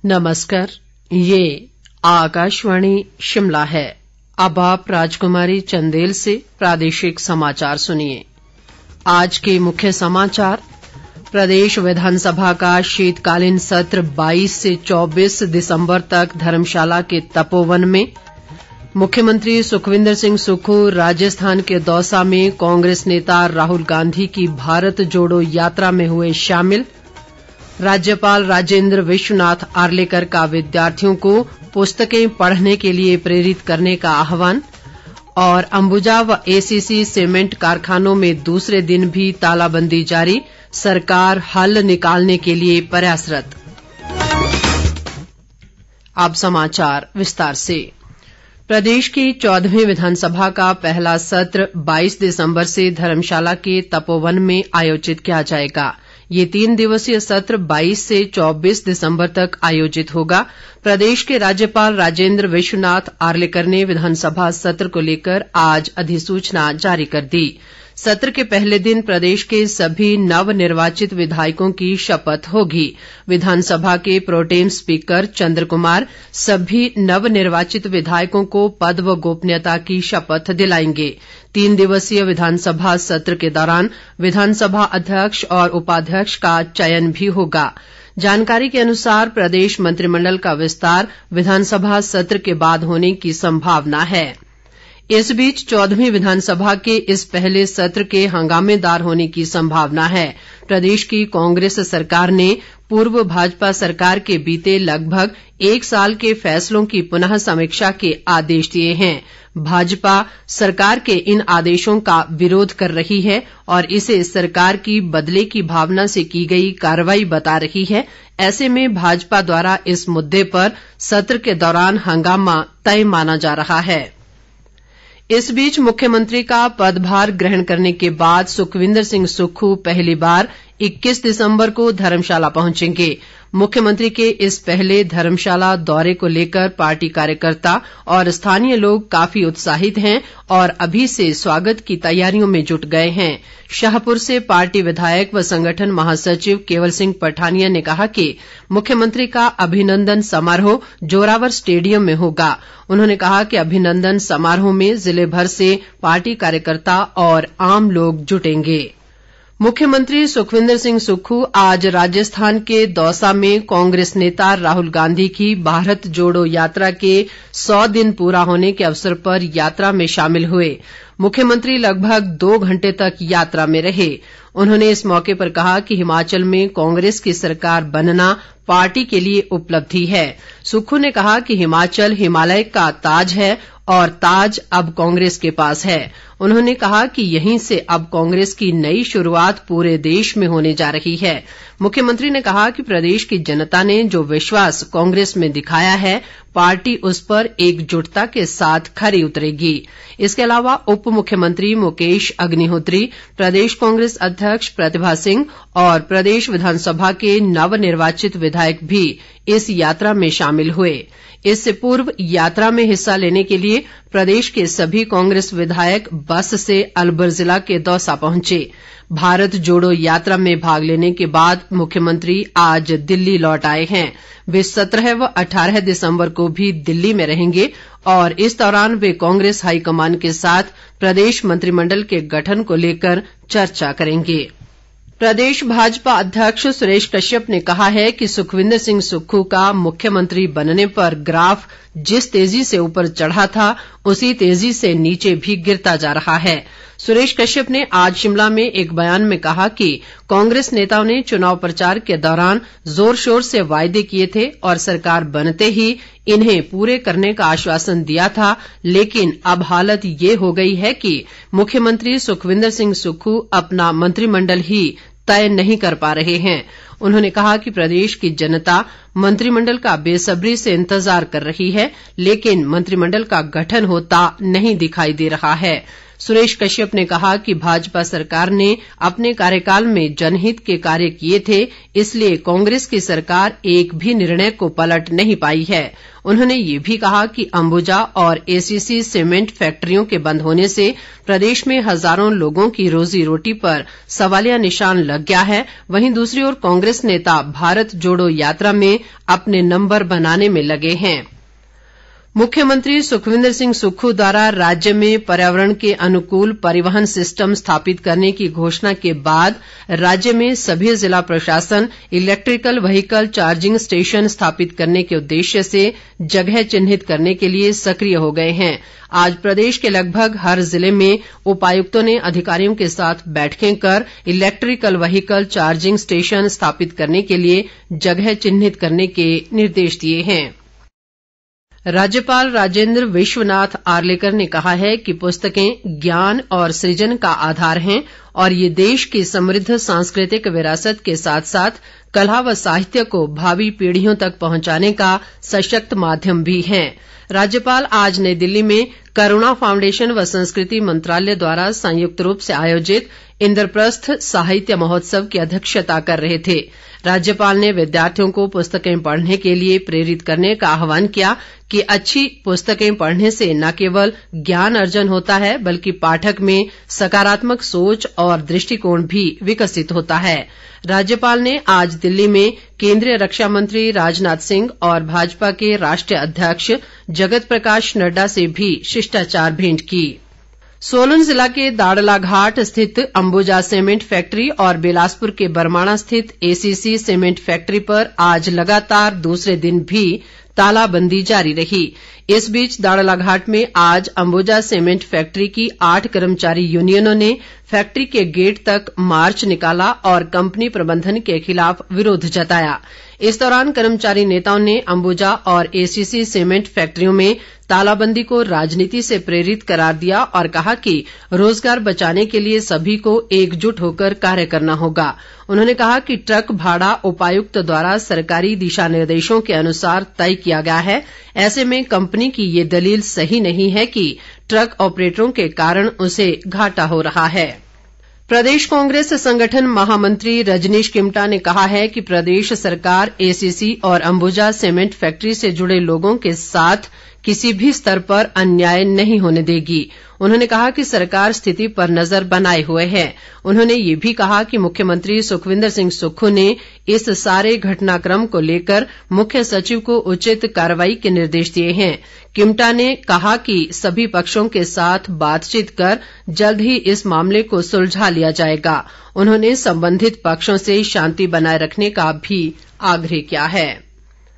नमस्कार, ये आकाशवाणी शिमला है। अब आप राजकुमारी चंदेल से प्रादेशिक समाचार सुनिए। आज के मुख्य समाचार। प्रदेश विधानसभा का शीतकालीन सत्र 22 से 24 दिसंबर तक धर्मशाला के तपोवन में। मुख्यमंत्री सुखविंदर सिंह सुक्खू राजस्थान के दौसा में कांग्रेस नेता राहुल गांधी की भारत जोड़ो यात्रा में हुए शामिल। राज्यपाल राजेंद्र विश्वनाथ आर्लेकर का विद्यार्थियों को पुस्तकें पढ़ने के लिए प्रेरित करने का आह्वान। और अंबुजा व एसीसी सीमेंट कारखानों में दूसरे दिन भी तालाबंदी जारी, सरकार हल निकालने के लिए प्रयासरत। अब समाचार विस्तार से। प्रदेश की 14वीं विधानसभा का पहला सत्र 22 दिसंबर से धर्मशाला के तपोवन में आयोजित किया जाएगा। ये 3 दिवसीय सत्र 22 से 24 दिसंबर तक आयोजित होगा। प्रदेश के राज्यपाल राजेंद्र विश्वनाथ आर्लेकर ने विधानसभा सत्र को लेकर आज अधिसूचना जारी कर दी। सत्र के पहले दिन प्रदेश के सभी नवनिर्वाचित विधायकों की शपथ होगी। विधानसभा के प्रोटेम स्पीकर चंद्र कुमार सभी नवनिर्वाचित विधायकों को पद व गोपनीयता की शपथ दिलाएंगे। 3 दिवसीय विधानसभा सत्र के दौरान विधानसभा अध्यक्ष और उपाध्यक्ष का चयन भी होगा। जानकारी के अनुसार प्रदेश मंत्रिमंडल का विस्तार विधानसभा सत्र के बाद होने की संभावना है। इस बीच 14वीं विधानसभा के इस पहले सत्र के हंगामेदार होने की संभावना है। प्रदेश की कांग्रेस सरकार ने पूर्व भाजपा सरकार के बीते लगभग 1 साल के फैसलों की पुनः समीक्षा के आदेश दिए हैं। भाजपा सरकार के इन आदेशों का विरोध कर रही है और इसे सरकार की बदले की भावना से की गई कार्रवाई बता रही है। ऐसे में भाजपा द्वारा इस मुद्दे पर सत्र के दौरान हंगामा तय माना जा रहा है। इस बीच मुख्यमंत्री का पदभार ग्रहण करने के बाद सुखविंदर सिंह सुक्खू पहली बार 21 दिसंबर को धर्मशाला पहुंचेंगे। मुख्यमंत्री के इस पहले धर्मशाला दौरे को लेकर पार्टी कार्यकर्ता और स्थानीय लोग काफी उत्साहित हैं और अभी से स्वागत की तैयारियों में जुट गए हैं। शाहपुर से पार्टी विधायक व संगठन महासचिव केवल सिंह पठानिया ने कहा कि मुख्यमंत्री का अभिनंदन समारोह जोरावर स्टेडियम में होगा। उन्होंने कहा कि अभिनंदन समारोह में जिले भर से पार्टी कार्यकर्ता और आम लोग जुटेंगे। मुख्यमंत्री सुखविंदर सिंह सुक्खू आज राजस्थान के दौसा में कांग्रेस नेता राहुल गांधी की भारत जोड़ो यात्रा के 100 दिन पूरा होने के अवसर पर यात्रा में शामिल हुए। मुख्यमंत्री लगभग 2 घंटे तक यात्रा में रहे। उन्होंने इस मौके पर कहा कि हिमाचल में कांग्रेस की सरकार बनना पार्टी के लिए उपलब्धि है। सुक्खू ने कहा कि हिमाचल हिमालय का ताज है और ताज अब कांग्रेस के पास है। उन्होंने कहा कि यहीं से अब कांग्रेस की नई शुरुआत पूरे देश में होने जा रही है। मुख्यमंत्री ने कहा कि प्रदेश की जनता ने जो विश्वास कांग्रेस में दिखाया है, पार्टी उस पर एकजुटता के साथ खरी उतरेगी। इसके अलावा उप मुख्यमंत्री मुकेश अग्निहोत्री, प्रदेश कांग्रेस अध्यक्ष प्रतिभा सिंह और प्रदेश विधानसभा के नवनिर्वाचित विधायक भी इस यात्रा में शामिल हुए। इससे पूर्व यात्रा में हिस्सा लेने के लिए प्रदेश के सभी कांग्रेस विधायक बस से अलवर जिला के दौसा पहुंचे। भारत जोड़ो यात्रा में भाग लेने के बाद मुख्यमंत्री आज दिल्ली लौट आए हैं। वे 17 व 18 दिसंबर को भी दिल्ली में रहेंगे और इस दौरान वे कांग्रेस हाईकमान के साथ प्रदेश मंत्रिमंडल के गठन को लेकर चर्चा करेंगे। प्रदेश भाजपा अध्यक्ष सुरेश कश्यप ने कहा है कि सुखविंदर सिंह सुक्खू का मुख्यमंत्री बनने पर ग्राफ जिस तेजी से ऊपर चढ़ा था, उसी तेजी से नीचे भी गिरता जा रहा है। सुरेश कश्यप ने आज शिमला में एक बयान में कहा कि कांग्रेस नेताओं ने चुनाव प्रचार के दौरान जोर शोर से वायदे किए थे और सरकार बनते ही इन्हें पूरे करने का आश्वासन दिया था, लेकिन अब हालत ये हो गई है कि मुख्यमंत्री सुखविंदर सिंह सुक्खू अपना मंत्रिमंडल ही तय नहीं कर पा रहे हैं। उन्होंने कहा कि प्रदेश की जनता मंत्रिमंडल का बेसब्री से इंतजार कर रही है, लेकिन मंत्रिमंडल का गठन होता नहीं दिखाई दे रहा है। सुरेश कश्यप ने कहा कि भाजपा सरकार ने अपने कार्यकाल में जनहित के कार्य किए थे, इसलिए कांग्रेस की सरकार एक भी निर्णय को पलट नहीं पाई है। उन्होंने ये भी कहा कि अंबुजा और एसीसी सीमेंट फैक्ट्रियों के बंद होने से प्रदेश में हजारों लोगों की रोजी रोटी पर सवालिया निशान लग गया है। वहीं दूसरी ओर कांग्रेस नेता भारत जोड़ो यात्रा में अपने नंबर बनाने में लगे हैं। मुख्यमंत्री सुखविंदर सिंह सुक्खू द्वारा राज्य में पर्यावरण के अनुकूल परिवहन सिस्टम स्थापित करने की घोषणा के बाद राज्य में सभी जिला प्रशासन इलेक्ट्रिकल व्हीकल चार्जिंग स्टेशन स्थापित करने के उद्देश्य से जगह चिन्हित करने के लिए सक्रिय हो गए हैं। आज प्रदेश के लगभग हर जिले में उपायुक्तों ने अधिकारियों के साथ बैठकें कर इलेक्ट्रिकल व्हीकल चार्जिंग स्टेशन स्थापित करने के लिए जगह चिन्हित करने के निर्देश दिए हैं। राज्यपाल राजेंद्र विश्वनाथ आर्लेकर ने कहा है कि पुस्तकें ज्ञान और सृजन का आधार हैं और ये देश की समृद्ध सांस्कृतिक विरासत के साथ साथ कला व साहित्य को भावी पीढ़ियों तक पहुंचाने का सशक्त माध्यम भी हैं। राज्यपाल आज नई दिल्ली में करुणा फाउंडेशन व संस्कृति मंत्रालय द्वारा संयुक्त रूप से आयोजित इंद्रप्रस्थ साहित्य महोत्सव की अध्यक्षता कर रहे थे। राज्यपाल ने विद्यार्थियों को पुस्तकें पढ़ने के लिए प्रेरित करने का आह्वान किया कि अच्छी पुस्तकें पढ़ने से न केवल ज्ञान अर्जन होता है बल्कि पाठक में सकारात्मक सोच और दृष्टिकोण भी विकसित होता है। राज्यपाल ने आज दिल्ली में केंद्रीय रक्षा मंत्री राजनाथ सिंह और भाजपा के राष्ट्रीय अध्यक्ष जगत प्रकाश नड्डा से भी शिष्टाचार भेंट की। सोलन जिला के दाड़लाघाट स्थित अंबुजा सीमेंट फैक्ट्री और बिलासपुर के बरमाणा स्थित एसीसी सीमेंट फैक्ट्री पर आज लगातार दूसरे दिन भी तालाबंदी जारी रही। इस बीच दाड़लाघाट में आज अंबुजा सीमेंट फैक्ट्री की 8 कर्मचारी यूनियनों ने फैक्ट्री के गेट तक मार्च निकाला और कंपनी प्रबंधन के खिलाफ विरोध जताया। इस दौरान कर्मचारी नेताओं ने अंबुजा और एसीसी सीमेंट फैक्ट्रियों में तालाबंदी को राजनीति से प्रेरित करार दिया और कहा कि रोजगार बचाने के लिए सभी को एकजुट होकर कार्य करना होगा। उन्होंने कहा कि ट्रक भाड़ा उपायुक्त द्वारा सरकारी दिशा निर्देशों के अनुसार तय किया गया है। ऐसे में कंपनी की ये दलील सही नहीं है कि ट्रक ऑपरेटरों के कारण उसे घाटा हो रहा है। प्रदेश कांग्रेस संगठन महामंत्री रजनीश किमटा ने कहा है कि प्रदेश सरकार एसीसी और अंबुजा सीमेंट फैक्ट्री से जुड़े लोगों के साथ किसी भी स्तर पर अन्याय नहीं होने देगी। उन्होंने कहा कि सरकार स्थिति पर नजर बनाए हुए है। उन्होंने ये भी कहा कि मुख्यमंत्री सुखविंदर सिंह सुक्खू ने इस सारे घटनाक्रम को लेकर मुख्य सचिव को उचित कार्रवाई के निर्देश दिए हैं। किमटा ने कहा कि सभी पक्षों के साथ बातचीत कर जल्द ही इस मामले को सुलझा लिया जाएगा। उन्होंने संबंधित पक्षों से शांति बनाए रखने का भी आग्रह किया है।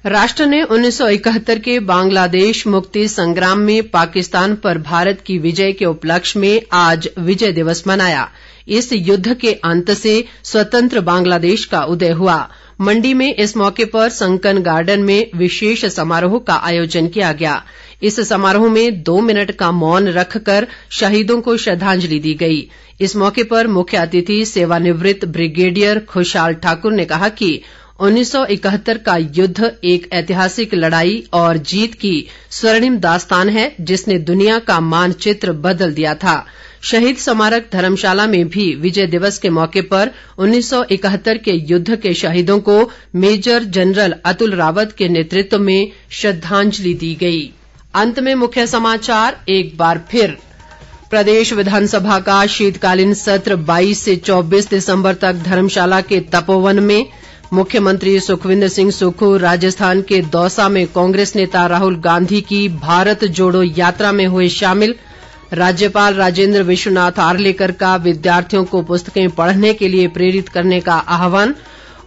राष्ट्र ने 1971 के बांग्लादेश मुक्ति संग्राम में पाकिस्तान पर भारत की विजय के उपलक्ष्य में आज विजय दिवस मनाया। इस युद्ध के अंत से स्वतंत्र बांग्लादेश का उदय हुआ। मंडी में इस मौके पर संकन गार्डन में विशेष समारोह का आयोजन किया गया। इस समारोह में 2 मिनट का मौन रखकर शहीदों को श्रद्धांजलि दी गई। इस मौके पर मुख्य अतिथि सेवानिवृत्त ब्रिगेडियर खुशहाल ठाकुर ने कहा कि 1971 का युद्ध एक ऐतिहासिक लड़ाई और जीत की स्वर्णिम दास्तान है जिसने दुनिया का मानचित्र बदल दिया था। शहीद स्मारक धर्मशाला में भी विजय दिवस के मौके पर 1971 के युद्ध के शहीदों को मेजर जनरल अतुल रावत के नेतृत्व में श्रद्धांजलि दी गई। अंत में मुख्य समाचार एक बार फिर। प्रदेश विधानसभा का शीतकालीन सत्र 22 से 24 दिसंबर तक धर्मशाला के तपोवन में। मुख्यमंत्री सुखविंदर सिंह सुक्खू राजस्थान के दौसा में कांग्रेस नेता राहुल गांधी की भारत जोड़ो यात्रा में हुए शामिल। राज्यपाल राजेंद्र विश्वनाथ आर्लेकर का विद्यार्थियों को पुस्तकें पढ़ने के लिए प्रेरित करने का आह्वान।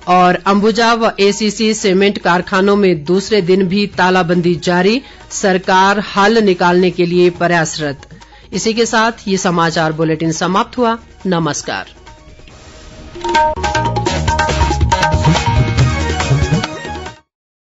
और अंबुजा व एसीसी सीमेंट कारखानों में दूसरे दिन भी तालाबंदी जारी, सरकार हल निकालने के लिए प्रयासरत। इसी के साथ ये समाचार बुलेटिन समाप्त हुआ। नमस्कार।